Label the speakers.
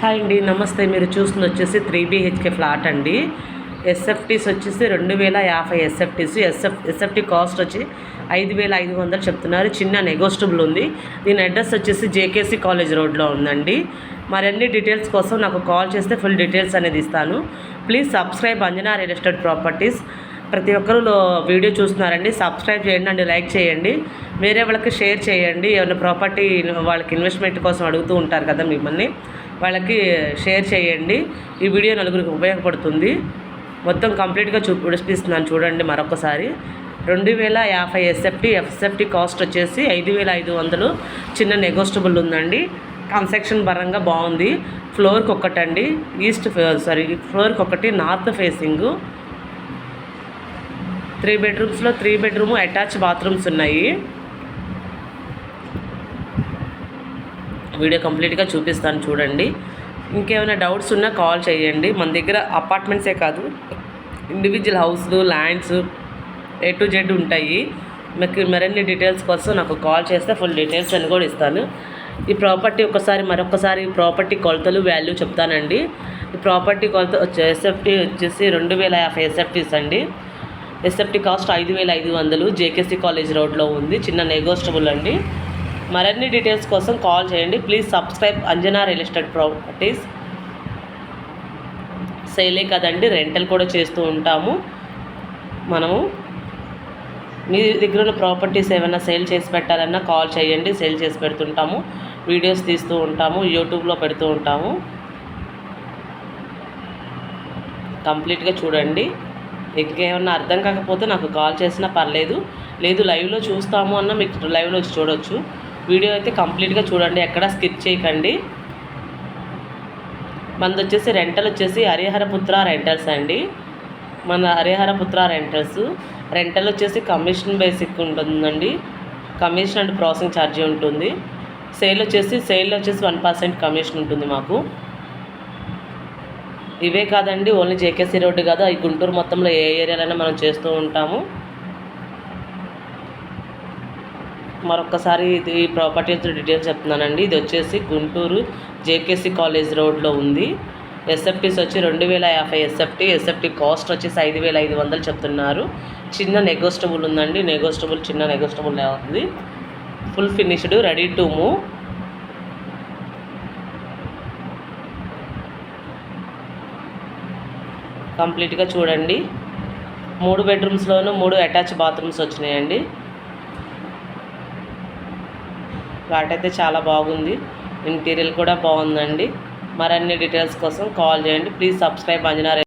Speaker 1: Hi అండి, నమస్తే. మీరు చూస్తుంది వచ్చేసి 3 BHK ఫ్లాట్ అండి. ఎస్ఎఫ్టీస్ వచ్చేసి 2050 ఎస్ఎఫ్టీస్. ఎస్ఎఫ్టీ కాస్ట్ వచ్చి 5500 చెప్తున్నారు. చిన్న నెగోస్టబుల్ ఉంది. దీని అడ్రస్ వచ్చేసి జేకేసీ కాలేజ్ రోడ్లో ఉందండి. మరిన్ని డీటెయిల్స్ కోసం నాకు కాల్ చేస్తే ఫుల్ డీటెయిల్స్ అనేది ఇస్తాను. Please subscribe Anjana real estate properties. ప్రతి ఒక్కరూ వీడియో చూస్తున్నారండి, సబ్స్క్రైబ్ చేయండి అండి, లైక్ చేయండి, వేరే వాళ్ళకి షేర్ చేయండి. ఏమైనా ప్రాపర్టీ వాళ్ళకి ఇన్వెస్ట్మెంట్ కోసం అడుగుతూ ఉంటారు కదా, మిమ్మల్ని వాళ్ళకి షేర్ చేయండి. ఈ వీడియో నలుగురికి ఉపయోగపడుతుంది. మొత్తం కంప్లీట్గా చూపిస్తున్నాను చూడండి మరొకసారి. 2050 ఎస్ఎఫ్టీ కాస్ట్ వచ్చేసి 5500. చిన్న నెగోస్టబుల్ ఉందండి. కన్స్ట్రక్షన్ పరంగా బాగుంది. ఫ్లోర్కి ఒకటండి, ఫ్లోర్కి ఒకటి north facing. 3 బెడ్రూమ్స్లో 3 bedroom attach bathrooms ఉన్నాయి. వీడియో కంప్లీట్గా చూపిస్తాను చూడండి. ఇంకేమైనా డౌట్స్ ఉన్నా కాల్ చేయండి. మన దగ్గర అపార్ట్మెంట్సే కాదు, ఇండివిజువల్ హౌస్లు, ల్యాండ్స్ A to Z ఉంటాయి. మీకు మరిన్ని డీటెయిల్స్ కోసం నాకు కాల్ చేస్తే ఫుల్ డీటెయిల్స్ అని కూడా ఇస్తాను. ఈ ప్రాపర్టీ మరొకసారి ప్రాపర్టీ కొలతలు వాల్యూ చెప్తానండి. ఈ ప్రాపర్టీ కొలత ఎస్ఎఫ్టీ వచ్చేసి 2050 ఎస్ఎఫ్టీస్ అండి. SFT cost 5500. జేకేసీ కాలేజ్ రోడ్లో ఉంది. చిన్న నెగోస్టబుల్ అండి. మరిన్ని డీటెయిల్స్ కోసం కాల్ చేయండి. Please subscribe Anjana real estate properties. సేలే కదండి, రెంటల్ కూడా చేస్తూ ఉంటాము మనము. మీ దగ్గర ఉన్న ప్రాపర్టీస్ ఏమైనా సేల్ చేసి పెట్టాలన్నా కాల్ చేయండి, సేల్ చేసి పెడుతుంటాము. వీడియోస్ తీస్తూ ఉంటాము, యూట్యూబ్లో పెడుతూ ఉంటాము. కంప్లీట్గా చూడండి. ఇంకేమన్నా అర్థం కాకపోతే నాకు కాల్ చేసినా పర్లేదు, లేదు లైవ్లో చూస్తాము అన్న మీకు లైవ్లో వచ్చి చూడవచ్చు. వీడియో అయితే కంప్లీట్గా చూడండి, ఎక్కడ స్కిప్ చేయకండి. మనది వచ్చేసి రెంటల్ వచ్చేసి హరిహరపుత్ర రెంటల్స్ అండి. మన హరిహరపుత్ర రెంటల్ వచ్చేసి కమిషన్ బేసిక్ ఉంటుందండి. కమిషన్ అండ్ ప్రాసెసింగ్ ఛార్జీ ఉంటుంది. సేల్ వచ్చేసి 1% కమిషన్ ఉంటుంది మాకు. ఇవే కాదండి, ఓన్లీ జేకేసీ రోడ్డు కాదు, ఈ గుంటూరు మొత్తంలో ఏ ఏరియాలైనా మనం చేస్తూ ఉంటాము. మరొకసారి ఈ ప్రాపర్టీ డీటెయిల్స్ చెప్తున్నానండి. ఇది వచ్చేసి గుంటూరు జేకేసీ కాలేజ్ రోడ్లో ఉంది. ఎస్ఎఫ్టీస్ వచ్చి 2050 ఎస్ఎఫ్టీ కాస్ట్ వచ్చేసి 5500 చెప్తున్నారు. చిన్న నెగోస్టబుల్ ఉందండి. చిన్న నెగోస్టబుల్ ఉంది. Full finished, ready to move. కంప్లీట్గా చూడండి. 3 బెడ్రూమ్స్లోనూ 3 అటాచ్ బాత్రూమ్స్ వచ్చినాయండి. ఫ్లాట్ అయితే చాలా బాగుంది. ఇంటీరియర్ కూడా బాగుందండి. మరిన్ని డీటెయిల్స్ కోసం కాల్ చేయండి. Please subscribe Anjana.